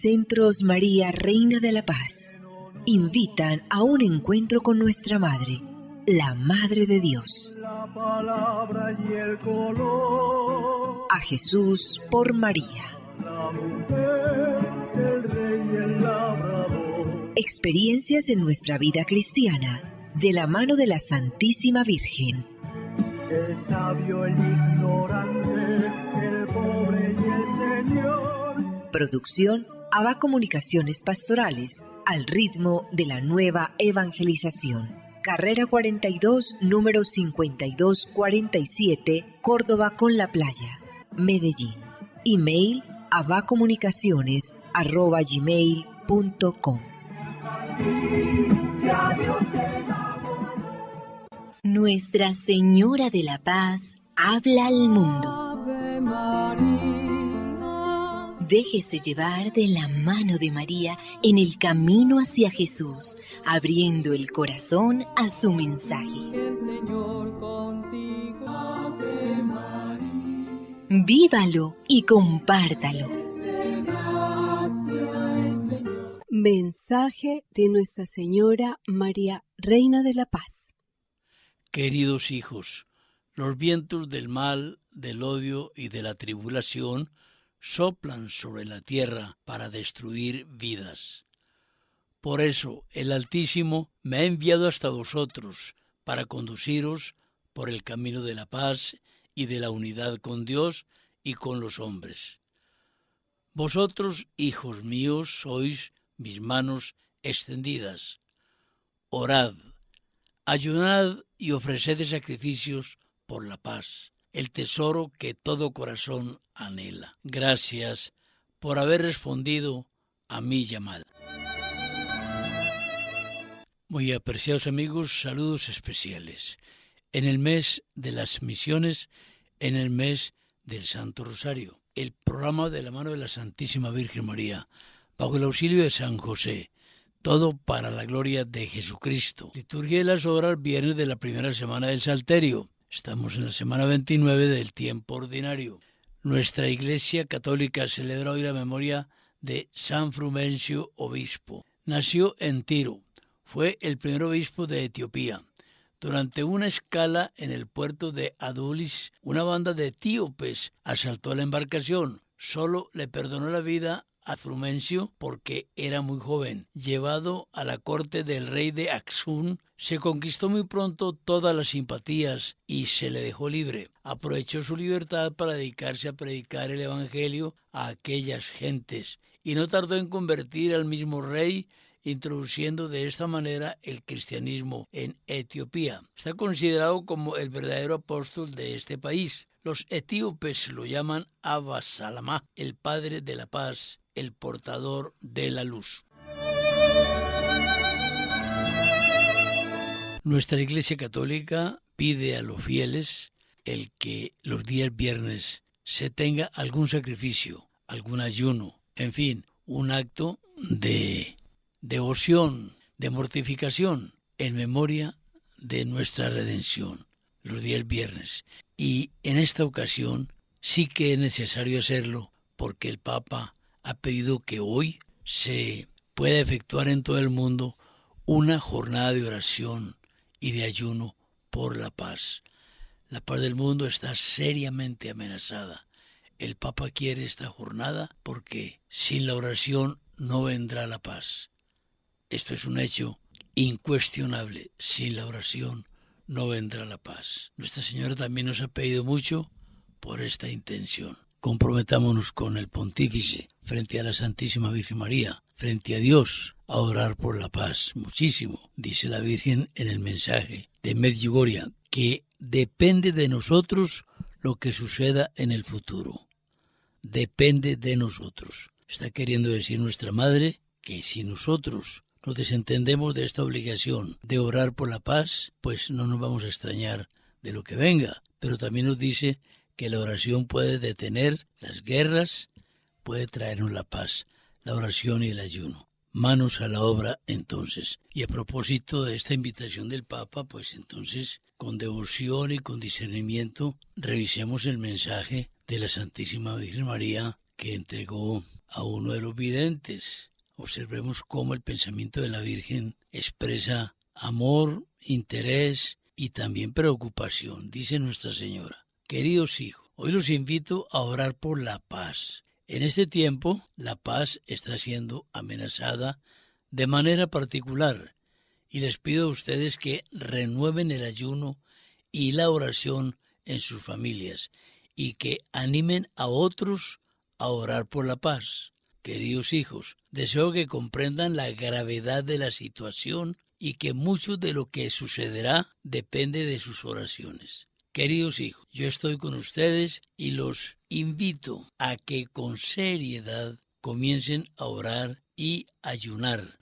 Centros María, Reina de la Paz, invitan a un encuentro con nuestra Madre, la Madre de Dios. La palabra y el color. A Jesús por María. La mujer, el rey y el labrador. Experiencias en nuestra vida cristiana, de la mano de la Santísima Virgen. El sabio, el ignorante, el pobre y el Señor. Producción ABA Comunicaciones Pastorales, al ritmo de la nueva evangelización. Carrera 42, número 5247, Córdoba con la Playa, Medellín. Email abacomunicaciones@gmail.com. Nuestra Señora de la Paz habla al mundo. Déjese llevar de la mano de María en el camino hacia Jesús, abriendo el corazón a su mensaje. El Señor contigo, Ave María. Vívalo y compártalo. Mensaje de Nuestra Señora María, Reina de la Paz. Queridos hijos, los vientos del mal, del odio y de la tribulación soplan sobre la tierra para destruir vidas. Por eso el Altísimo me ha enviado hasta vosotros para conduciros por el camino de la paz y de la unidad con Dios y con los hombres. Vosotros, hijos míos, sois mis manos extendidas. Orad, ayunad y ofreced sacrificios por la paz, el tesoro que todo corazón anhela. Gracias por haber respondido a mi llamada. Muy apreciados amigos, saludos especiales. En el mes de las misiones, en el mes del Santo Rosario, el programa de la mano de la Santísima Virgen María, bajo el auxilio de San José, todo para la gloria de Jesucristo. Liturgia de las Horas, viernes de la primera semana del Salterio. Estamos en la semana 29 del tiempo ordinario. Nuestra Iglesia Católica celebra hoy la memoria de San Frumencio, obispo. Nació en Tiro. Fue el primer obispo de Etiopía. Durante una escala en el puerto de Adulis, una banda de etíopes asaltó la embarcación. Solo le perdonó la vida a Frumencio porque era muy joven. Llevado a la corte del rey de Axum, se conquistó muy pronto todas las simpatías y se le dejó libre. Aprovechó su libertad para dedicarse a predicar el evangelio a aquellas gentes y no tardó en convertir al mismo rey, introduciendo de esta manera el cristianismo en Etiopía. Está considerado como el verdadero apóstol de este país. Los etíopes lo llaman Abba Salamá, el padre de la paz, el portador de la luz. Nuestra Iglesia Católica pide a los fieles el que los días viernes se tenga algún sacrificio, algún ayuno, en fin, un acto de devoción, de mortificación, en memoria de nuestra redención, los días viernes. Y en esta ocasión sí que es necesario hacerlo porque el Papa ha pedido que hoy se pueda efectuar en todo el mundo una jornada de oración y de ayuno por la paz. La paz del mundo está seriamente amenazada. El Papa quiere esta jornada porque sin la oración no vendrá la paz. Esto es un hecho incuestionable. Sin la oración no vendrá la paz. Nuestra Señora también nos ha pedido mucho por esta intención. Comprometámonos con el Pontífice, frente a la Santísima Virgen María, frente a Dios, a orar por la paz. Muchísimo, dice la Virgen en el mensaje de Medjugorje, que depende de nosotros lo que suceda en el futuro. Depende de nosotros. Está queriendo decir nuestra Madre que si nosotros nos desentendemos de esta obligación de orar por la paz, pues no nos vamos a extrañar de lo que venga. Pero también nos dice que la oración puede detener las guerras, puede traernos la paz, la oración y el ayuno. Manos a la obra entonces. Y a propósito de esta invitación del Papa, pues entonces con devoción y con discernimiento revisemos el mensaje de la Santísima Virgen María que entregó a uno de los videntes. Observemos cómo el pensamiento de la Virgen expresa amor, interés y también preocupación. Dice Nuestra Señora: queridos hijos, hoy los invito a orar por la paz. En este tiempo, la paz está siendo amenazada de manera particular, y les pido a ustedes que renueven el ayuno y la oración en sus familias, y que animen a otros a orar por la paz. Queridos hijos, deseo que comprendan la gravedad de la situación y que mucho de lo que sucederá depende de sus oraciones. Queridos hijos, yo estoy con ustedes y los invito a que con seriedad comiencen a orar y ayunar.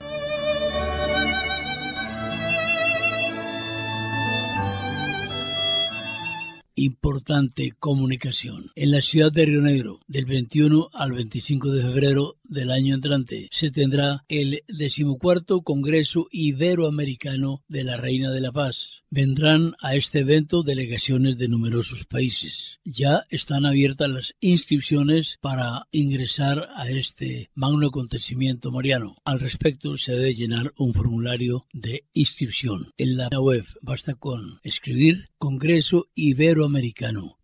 Importante comunicación. En la ciudad de Río Negro, del 21 al 25 de febrero del año entrante, se tendrá el 14º Congreso Iberoamericano de la Reina de la Paz. Vendrán a este evento delegaciones de numerosos países. Ya están abiertas las inscripciones para ingresar a este magno acontecimiento mariano. Al respecto, se debe llenar un formulario de inscripción. En la web basta con escribir Congreso Iberoamericano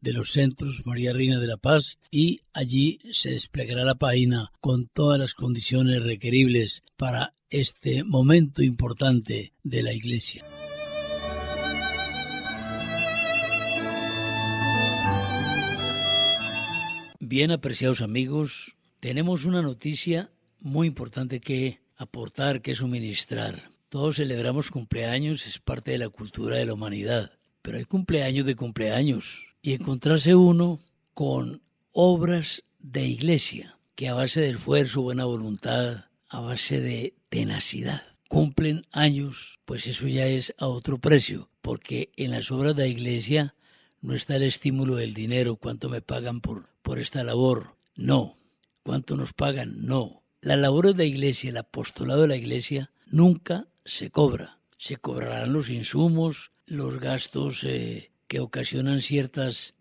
de los Centros María Reina de la Paz y allí se desplegará la página con todas las condiciones requeribles para este momento importante de la Iglesia. Bien, apreciados amigos, tenemos una noticia muy importante que aportar, que suministrar. Todos celebramos cumpleaños, es parte de la cultura de la humanidad, pero hay cumpleaños de cumpleaños. Y encontrarse uno con obras de iglesia que a base de esfuerzo, buena voluntad, a base de tenacidad, cumplen años, pues eso ya es a otro precio, porque en las obras de la iglesia no está el estímulo del dinero, cuánto me pagan por esta labor, no, cuánto nos pagan, no. Las labores de la iglesia, el apostolado de la iglesia, nunca se cobra. Se cobrarán los insumos, los gastos que ocasionan ciertas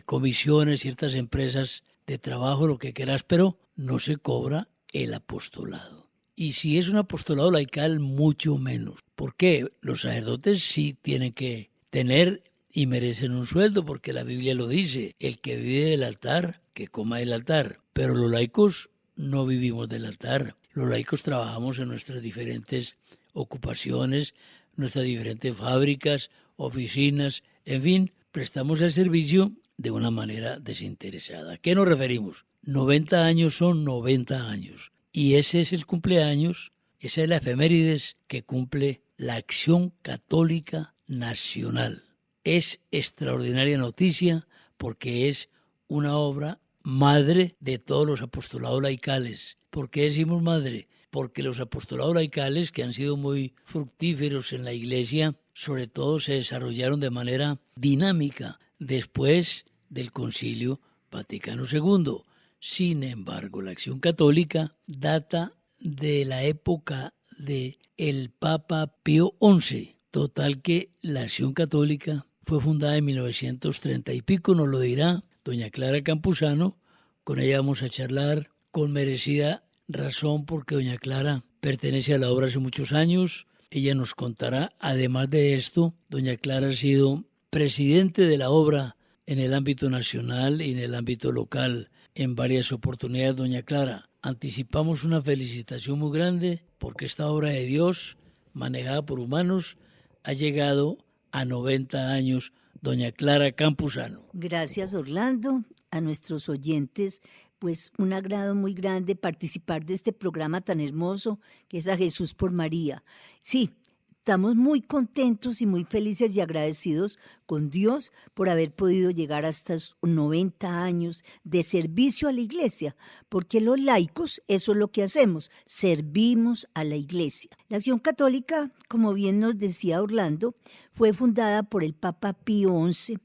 comisiones, ciertas empresas de trabajo, lo que quieras, pero no se cobra el apostolado. Y si es un apostolado laical, mucho menos. ¿Por qué? Los sacerdotes sí tienen que tener y merecen un sueldo, porque la Biblia lo dice: el que vive del altar, que coma del altar. Pero los laicos no vivimos del altar. Los laicos trabajamos en nuestras diferentes ocupaciones, nuestras diferentes fábricas, oficinas, en fin, prestamos el servicio de una manera desinteresada. ¿A qué nos referimos? 90 años son 90 años. Y ese es el cumpleaños, esa es la efemérides que cumple la Acción Católica Nacional. Es extraordinaria noticia porque es una obra madre de todos los apostolados laicales. ¿Por qué decimos madre? Porque los apostolados laicales, que han sido muy fructíferos en la Iglesia, sobre todo se desarrollaron de manera dinámica después del Concilio Vaticano II. Sin embargo, la Acción Católica data de la época de el Papa Pío XI. Total que la Acción Católica fue fundada en 1930 y pico, nos lo dirá doña Clara Campuzano. Con ella vamos a charlar con merecida razón, porque doña Clara pertenece a la obra hace muchos años. Ella nos contará, además de esto, doña Clara ha sido presidente de la obra en el ámbito nacional y en el ámbito local en varias oportunidades. Doña Clara, anticipamos una felicitación muy grande porque esta obra de Dios, manejada por humanos, ha llegado a 90 años. Doña Clara Campuzano. Gracias, Orlando. A nuestros oyentes, pues un agrado muy grande participar de este programa tan hermoso que es A Jesús por María. Sí, estamos muy contentos y muy felices y agradecidos con Dios por haber podido llegar hasta estos 90 años de servicio a la Iglesia, porque los laicos, eso es lo que hacemos, servimos a la Iglesia. La Acción Católica, como bien nos decía Orlando, fue fundada por el Papa Pío XI.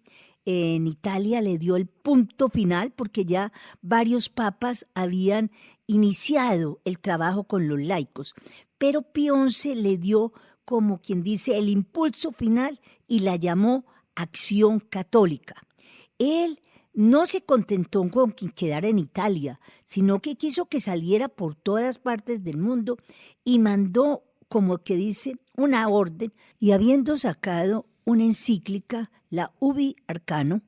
En Italia le dio el punto final porque ya varios papas habían iniciado el trabajo con los laicos, pero Pío XI le dio, como quien dice, el impulso final y la llamó Acción Católica. Él no se contentó con que quedara en Italia, sino que quiso que saliera por todas partes del mundo y mandó, como que dice, una orden, y habiendo sacado una encíclica, la Ubi Arcano,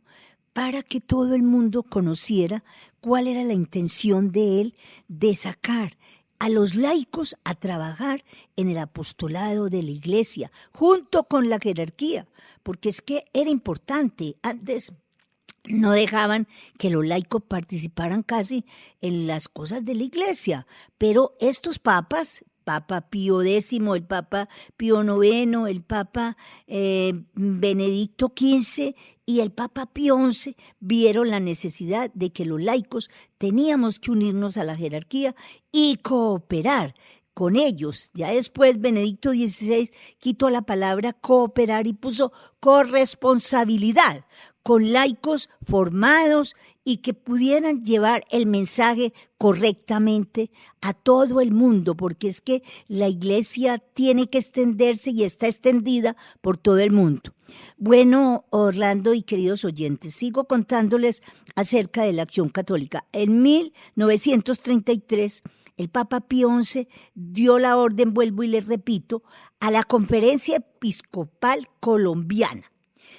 para que todo el mundo conociera cuál era la intención de él de sacar a los laicos a trabajar en el apostolado de la iglesia, junto con la jerarquía, porque es que era importante. Antes no dejaban que los laicos participaran casi en las cosas de la iglesia, pero estos papas, Papa Pío X, el Papa Pío IX, el Papa Benedicto XV y el Papa Pío XI vieron la necesidad de que los laicos teníamos que unirnos a la jerarquía y cooperar con ellos. Ya después Benedicto XVI quitó la palabra cooperar y puso corresponsabilidad con laicos formados y que pudieran llevar el mensaje correctamente a todo el mundo, porque es que la iglesia tiene que extenderse y está extendida por todo el mundo. Bueno, Orlando y queridos oyentes, sigo contándoles acerca de la Acción Católica. En 1933, el Papa Pío XI dio la orden, vuelvo y les repito, a la Conferencia Episcopal Colombiana,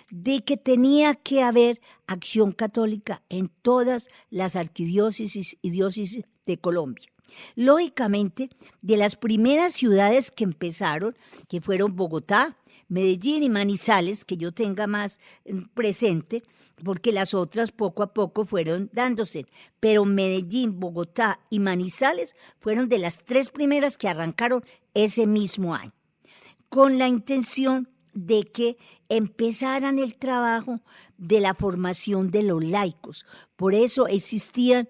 de que tenía que haber acción católica en todas las arquidiócesis y diócesis de Colombia. Lógicamente, de las primeras ciudades que empezaron, que fueron Bogotá, Medellín y Manizales, que yo tenga más presente, porque las otras poco a poco fueron dándose, pero Medellín, Bogotá y Manizales fueron de las 3 primeras que arrancaron ese mismo año, con la intención de que empezaran el trabajo de la formación de los laicos. Por eso existían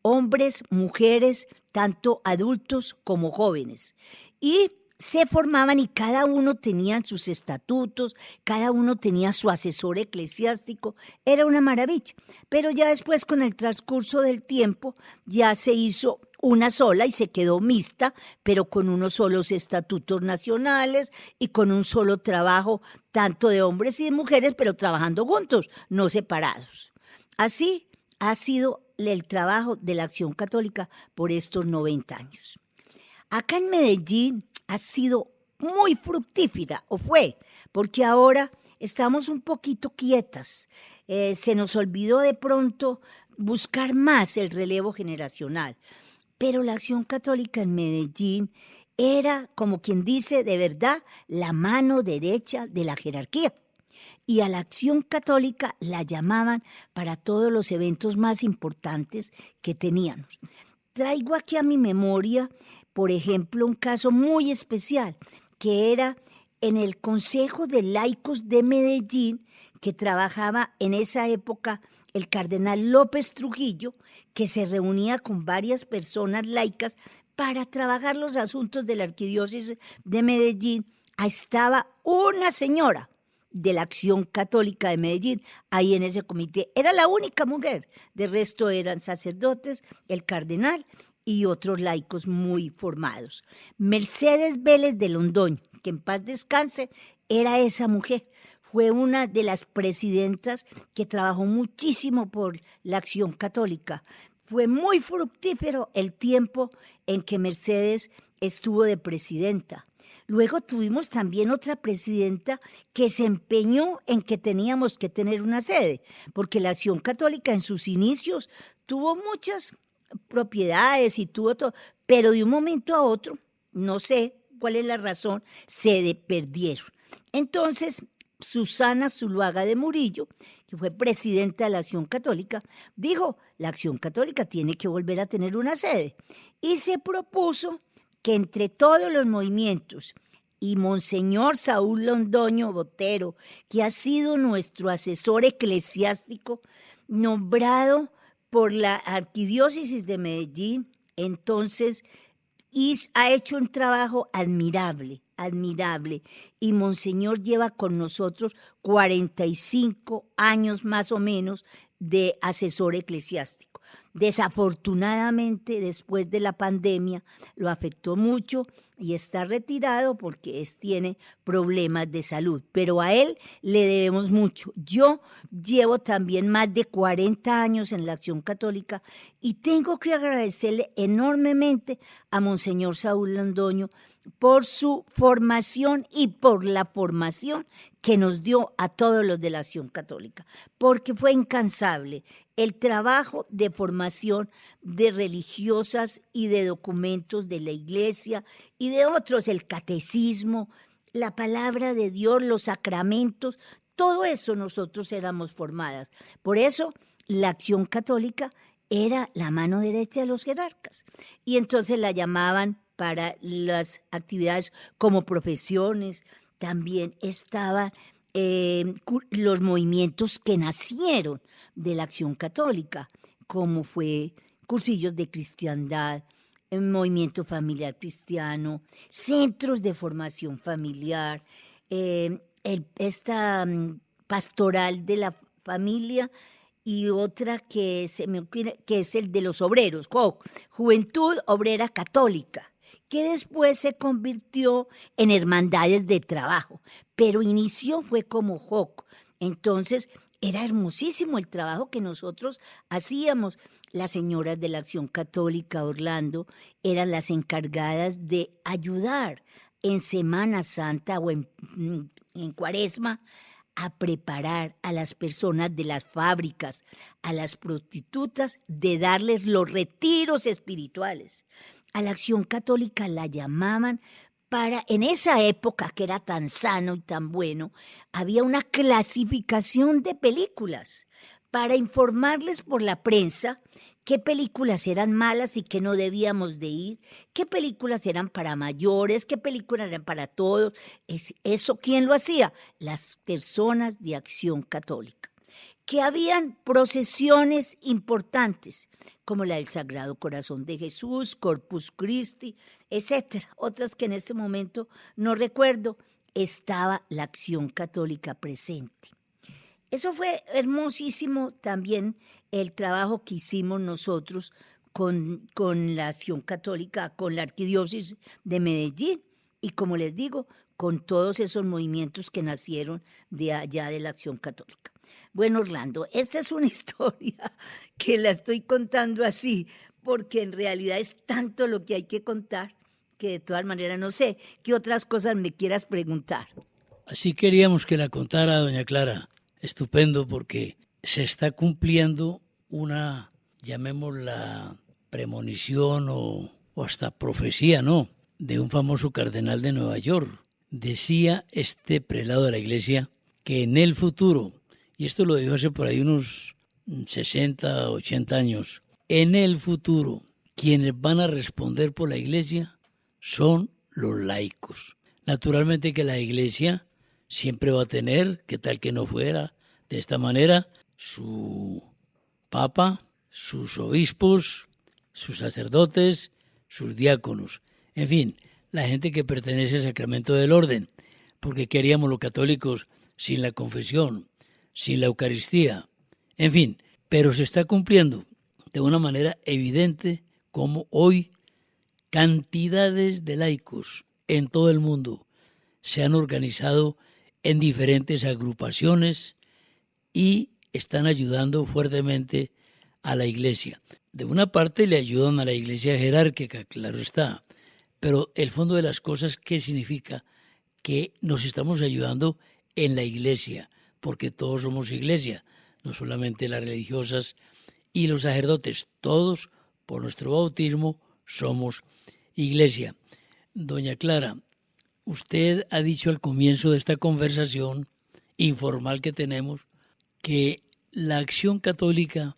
hombres, mujeres, tanto adultos como jóvenes. Y se formaban y cada uno tenía sus estatutos, cada uno tenía su asesor eclesiástico, era una maravilla. Pero ya después, con el transcurso del tiempo, ya se hizo una sola y se quedó mixta, pero con unos solos estatutos nacionales y con un solo trabajo, tanto de hombres y de mujeres, pero trabajando juntos, no separados. Así ha sido el trabajo de la Acción Católica por estos 90 años. Acá en Medellín ha sido muy fructífera, o fue, porque ahora estamos un poquito quietas. Se nos olvidó de pronto buscar más el relevo generacional. Pero la Acción Católica en Medellín era, como quien dice, de verdad, la mano derecha de la jerarquía. Y a la Acción Católica la llamaban para todos los eventos más importantes que teníamos. Traigo aquí a mi memoria, por ejemplo, un caso muy especial, que era en el Consejo de Laicos de Medellín, que trabajaba en esa época el cardenal López Trujillo, que se reunía con varias personas laicas para trabajar los asuntos de la arquidiócesis de Medellín. Ahí estaba una señora de la Acción Católica de Medellín, ahí en ese comité. Era la única mujer, de resto eran sacerdotes, el cardenal y otros laicos muy formados. Mercedes Vélez de Londoño, que en paz descanse, era esa mujer. Fue una de las presidentas que trabajó muchísimo por la Acción Católica. Fue muy fructífero el tiempo en que Mercedes estuvo de presidenta. Luego tuvimos también otra presidenta que se empeñó en que teníamos que tener una sede, porque la Acción Católica en sus inicios tuvo muchas propiedades y tuvo todo, pero de un momento a otro, no sé cuál es la razón, se perdieron. Entonces, Susana Zuluaga de Murillo, que fue presidenta de la Acción Católica, dijo, la Acción Católica tiene que volver a tener una sede. Y se propuso que entre todos los movimientos, y Monseñor Saúl Londoño Botero, que ha sido nuestro asesor eclesiástico, nombrado por la Arquidiócesis de Medellín, entonces ha hecho un trabajo admirable, y Monseñor lleva con nosotros 45 años más o menos de asesor eclesiástico. Desafortunadamente, después de la pandemia, lo afectó mucho y está retirado porque tiene problemas de salud. Pero a él le debemos mucho. Yo llevo también más de 40 años en la Acción Católica y tengo que agradecerle enormemente a Monseñor Saúl Londoño por su formación y por la formación que nos dio a todos los de la Acción Católica, porque fue incansable el trabajo de formación de religiosas y de documentos de la Iglesia y de otros, el catecismo, la palabra de Dios, los sacramentos, todo eso nosotros éramos formadas. Por eso la Acción Católica era la mano derecha de los jerarcas y entonces la llamaban para las actividades como profesiones. También estaban los movimientos que nacieron de la Acción Católica, como fue cursillos de cristiandad, movimiento familiar cristiano, centros de formación familiar, esta pastoral de la familia y otra que es el de los obreros, Juventud Obrera Católica, que después se convirtió en hermandades de trabajo, pero fue como JOC. Entonces, era hermosísimo el trabajo que nosotros hacíamos. Las señoras de la Acción Católica Orlando eran las encargadas de ayudar en Semana Santa o en Cuaresma a preparar a las personas de las fábricas, a las prostitutas, de darles los retiros espirituales. A la Acción Católica la llamaban en esa época que era tan sano y tan bueno, había una clasificación de películas para informarles por la prensa qué películas eran malas y qué no debíamos de ir, qué películas eran para mayores, qué películas eran para todos. ¿Eso quién lo hacía? Las personas de Acción Católica. Que habían procesiones importantes, como la del Sagrado Corazón de Jesús, Corpus Christi, etcétera. Otras que en este momento no recuerdo, estaba la Acción Católica presente. Eso fue hermosísimo también el trabajo que hicimos nosotros con la Acción Católica, con la Arquidiócesis de Medellín y, como les digo, con todos esos movimientos que nacieron de allá de la Acción Católica. Bueno, Orlando, esta es una historia que la estoy contando así, porque en realidad es tanto lo que hay que contar que de todas maneras no sé qué otras cosas me quieras preguntar. Así queríamos que la contara doña Clara. Estupendo, porque se está cumpliendo una, llamémosla, premonición o hasta profecía, ¿no?, de un famoso cardenal de Nueva York. Decía este prelado de la iglesia que en el futuro, y esto lo dijo hace por ahí unos 60, 80 años, en el futuro quienes van a responder por la iglesia son los laicos. Naturalmente que la iglesia siempre va a tener, que tal que no fuera de esta manera, su papa, sus obispos, sus sacerdotes, sus diáconos, en fin, la gente que pertenece al sacramento del orden, porque ¿qué haríamos los católicos sin la confesión, sin la Eucaristía? En fin, pero se está cumpliendo de una manera evidente como hoy cantidades de laicos en todo el mundo se han organizado en diferentes agrupaciones y están ayudando fuertemente a la iglesia. De una parte le ayudan a la iglesia jerárquica, claro está, pero el fondo de las cosas, ¿qué significa? Que nos estamos ayudando en la iglesia, porque todos somos iglesia, no solamente las religiosas y los sacerdotes, todos por nuestro bautismo somos iglesia. Doña Clara, usted ha dicho al comienzo de esta conversación informal que tenemos que la Acción Católica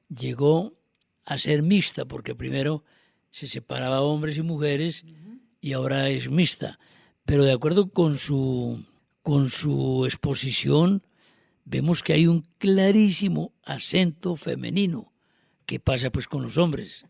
llegó a ser mixta, porque primero se separaba hombres y mujeres y ahora es mixta. Pero de acuerdo con su exposición, vemos que hay un clarísimo acento femenino. ¿Qué pasa pues con los hombres?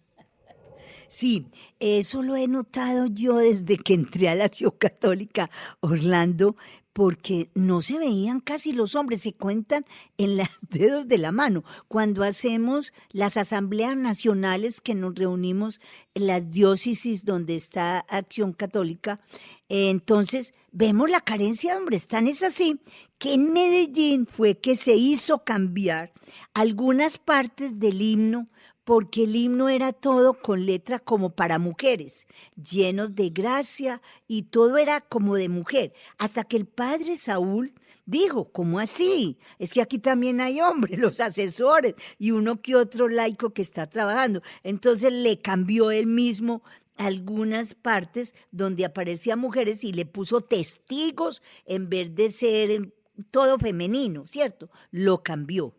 Sí, eso lo he notado yo desde que entré a la Acción Católica, Orlando, porque no se veían casi los hombres, se cuentan en los dedos de la mano. Cuando hacemos las asambleas nacionales que nos reunimos en las diócesis donde está Acción Católica, entonces vemos la carencia de hombres. Tan es así que en Medellín fue que se hizo cambiar algunas partes del himno, porque el himno era todo con letra como para mujeres, llenos de gracia y todo era como de mujer, hasta que el padre Saúl dijo, ¿cómo así? Es que aquí también hay hombres, los asesores y uno que otro laico que está trabajando. Entonces le cambió él mismo algunas partes donde aparecían mujeres y le puso testigos en vez de ser todo femenino, ¿cierto? Lo cambió.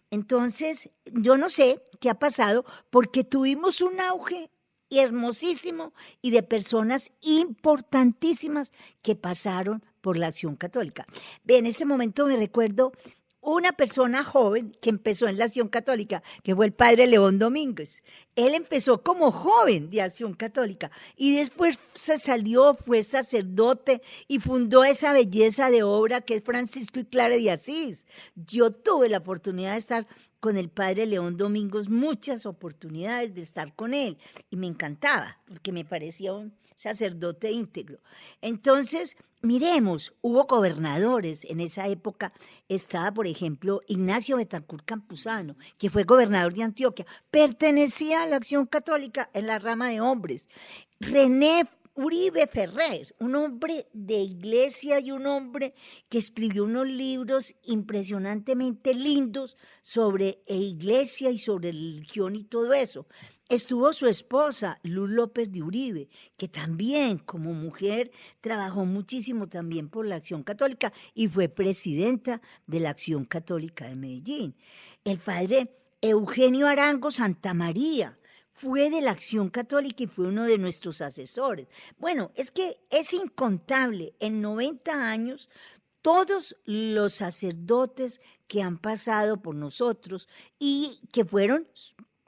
Entonces, yo no sé qué ha pasado porque tuvimos un auge hermosísimo y de personas importantísimas que pasaron por la Acción Católica. En ese momento me recuerdo una persona joven que empezó en la Acción Católica, que fue el padre León Domínguez. Él empezó como joven de Acción Católica y después se salió, fue sacerdote y fundó esa belleza de obra que es Francisco y Clara de Asís. Yo tuve la oportunidad de estar con el padre León Domínguez, muchas oportunidades de estar con él y me encantaba porque me parecía un sacerdote íntegro. Entonces, miremos, hubo gobernadores en esa época. Estaba, por ejemplo, Ignacio Betancourt Campuzano, que fue gobernador de Antioquia, pertenecía a la Acción Católica en la rama de hombres. René Uribe Ferrer, un hombre de iglesia y un hombre que escribió unos libros impresionantemente lindos sobre iglesia y sobre religión y todo eso. Estuvo su esposa, Luz López de Uribe, que también como mujer trabajó muchísimo también por la Acción Católica y fue presidenta de la Acción Católica de Medellín. El padre Eugenio Arango Santamaría fue de la Acción Católica y fue uno de nuestros asesores. Bueno, es que es incontable, en 90 años, todos los sacerdotes que han pasado por nosotros y que fueron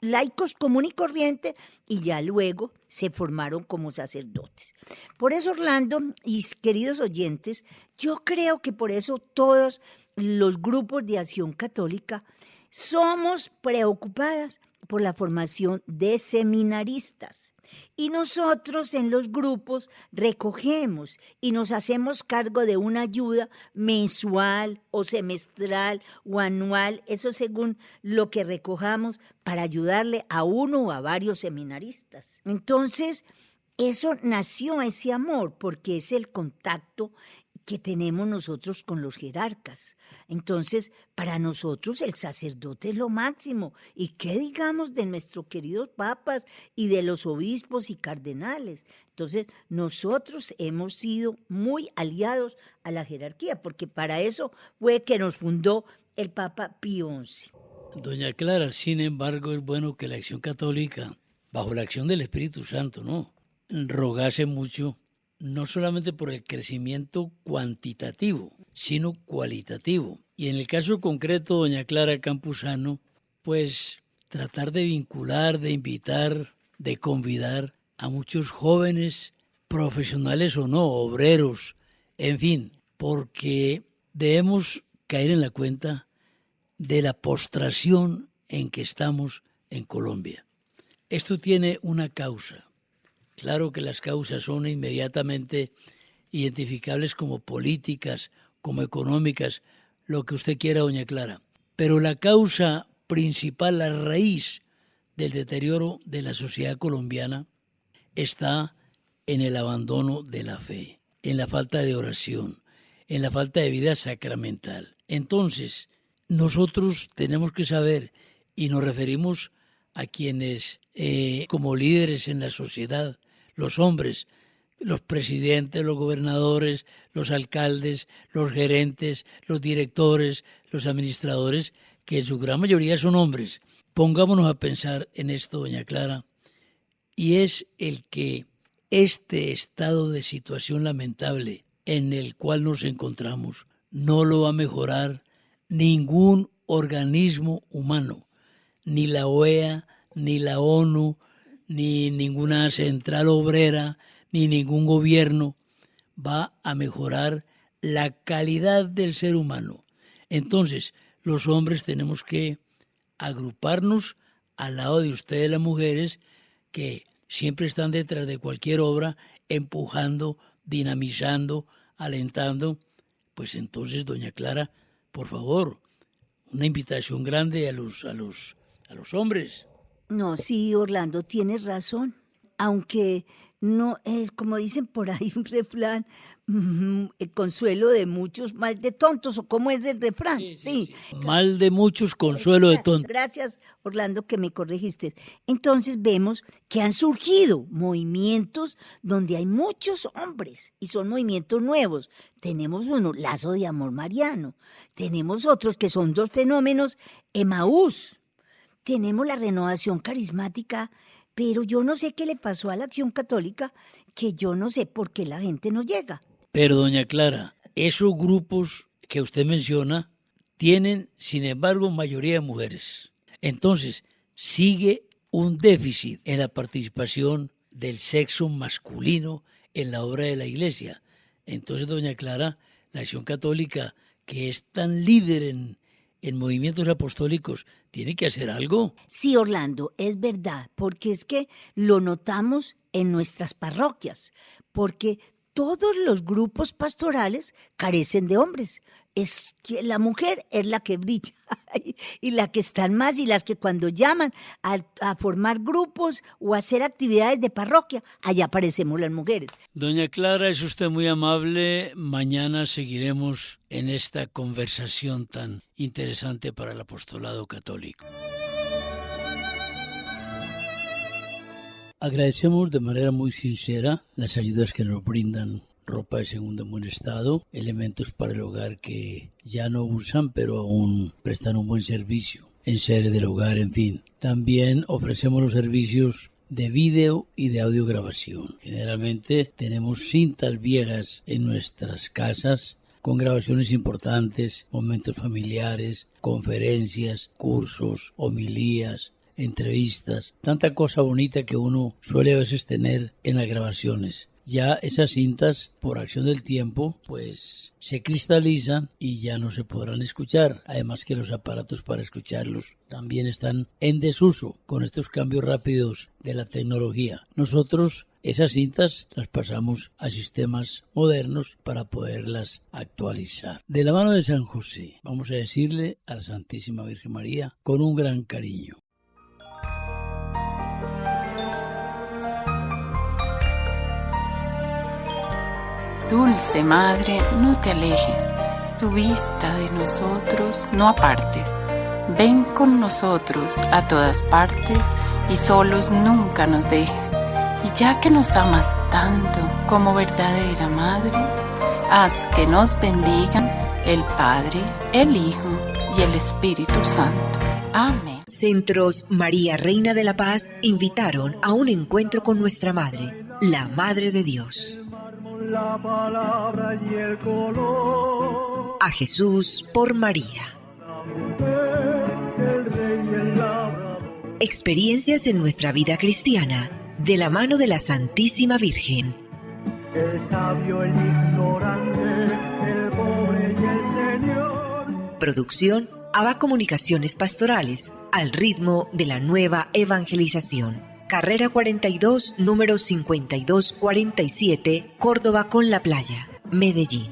laicos común y corriente y ya luego se formaron como sacerdotes. Por eso, Orlando y queridos oyentes, yo creo que por eso todos los grupos de Acción Católica somos preocupadas por la formación de seminaristas. Y nosotros en los grupos recogemos y nos hacemos cargo de una ayuda mensual o semestral o anual, eso según lo que recojamos, para ayudarle a uno o a varios seminaristas. Entonces, eso nació ese amor porque es el contacto que tenemos nosotros con los jerarcas. Entonces, para nosotros el sacerdote es lo máximo. ¿Y qué digamos de nuestros queridos papas y de los obispos y cardenales? Entonces, nosotros hemos sido muy aliados a la jerarquía, porque para eso fue que nos fundó el Papa Pío XI. Doña Clara, sin embargo, es bueno que la Acción Católica, bajo la acción del Espíritu Santo, ¿no?, rogase mucho, no solamente por el crecimiento cuantitativo, sino cualitativo. Y en el caso concreto, doña Clara Campuzano, pues tratar de vincular, de invitar, de convidar a muchos jóvenes, profesionales o no, obreros, en fin, porque debemos caer en la cuenta de la postración en que estamos en Colombia. Esto tiene una causa. Claro que las causas son inmediatamente identificables como políticas, como económicas, lo que usted quiera, doña Clara. Pero la causa principal, la raíz del deterioro de la sociedad colombiana está en el abandono de la fe, en la falta de oración, en la falta de vida sacramental. Entonces, nosotros tenemos que saber, y nos referimos a quienes como líderes en la sociedad, los hombres, los presidentes, los gobernadores, los alcaldes, los gerentes, los directores, los administradores, que en su gran mayoría son hombres. Pongámonos a pensar en esto, doña Clara, y es el que este estado de situación lamentable en el cual nos encontramos no lo va a mejorar ningún organismo humano, ni la OEA, ni la ONU, ni ninguna central obrera, ni ningún gobierno va a mejorar la calidad del ser humano. Entonces, los hombres tenemos que agruparnos al lado de ustedes, las mujeres, que siempre están detrás de cualquier obra, empujando, dinamizando, alentando. Pues entonces, doña Clara, por favor, una invitación grande a los hombres. No, sí, Orlando, tienes razón. Aunque no es, como dicen por ahí un refrán, el consuelo de muchos, mal de tontos, o cómo es el refrán. Sí. Mal de muchos, consuelo de tontos. Gracias, Orlando, que me corregiste. Entonces vemos que han surgido movimientos donde hay muchos hombres y son movimientos nuevos. Tenemos uno, Lazo de Amor Mariano. Tenemos otros que son dos fenómenos, Emaús. Tenemos la Renovación Carismática, pero yo no sé qué le pasó a la Acción Católica, que yo no sé por qué la gente no llega. Pero, doña Clara, esos grupos que usted menciona tienen, sin embargo, mayoría de mujeres. Entonces, sigue un déficit en la participación del sexo masculino en la obra de la Iglesia. Entonces, doña Clara, la Acción Católica, que es tan líder en movimientos apostólicos, tiene que hacer algo. Sí, Orlando, es verdad, porque es que lo notamos en nuestras parroquias, porque todos los grupos pastorales carecen de hombres. Es que la mujer es la que brilla y la que están más, y las que cuando llaman a formar grupos o a hacer actividades de parroquia, allá aparecemos las mujeres. Doña Clara, es usted muy amable. Mañana seguiremos en esta conversación tan interesante para el apostolado católico. Agradecemos de manera muy sincera las ayudas que nos brindan ropa de segunda en buen estado, elementos para el hogar que ya no usan, pero aún prestan un buen servicio, enseres del hogar, en fin. También ofrecemos los servicios de vídeo y de audiograbación. Generalmente tenemos cintas viejas en nuestras casas con grabaciones importantes, momentos familiares, conferencias, cursos, homilías, entrevistas, tanta cosa bonita que uno suele a veces tener en las grabaciones. Ya esas cintas, por acción del tiempo, pues se cristalizan y ya no se podrán escuchar. Además que los aparatos para escucharlos también están en desuso con estos cambios rápidos de la tecnología. Nosotros esas cintas las pasamos a sistemas modernos para poderlas actualizar. De la mano de San José, vamos a decirle a la Santísima Virgen María con un gran cariño: Dulce Madre, no te alejes, tu vista de nosotros no apartes. Ven con nosotros a todas partes y solos nunca nos dejes. Y ya que nos amas tanto como verdadera Madre, haz que nos bendigan el Padre, el Hijo y el Espíritu Santo. Amén. Centros María Reina de la Paz invitaron a un encuentro con nuestra Madre, la Madre de Dios. La palabra y el color. A Jesús por María. La mujer, el rey y el labrador. Experiencias en nuestra vida cristiana, de la mano de la Santísima Virgen. El sabio, el ignorante, el pobre y el Señor. Producción ABA Comunicaciones Pastorales, al ritmo de la nueva evangelización. Carrera 42, número 5247, Córdoba con la Playa, Medellín.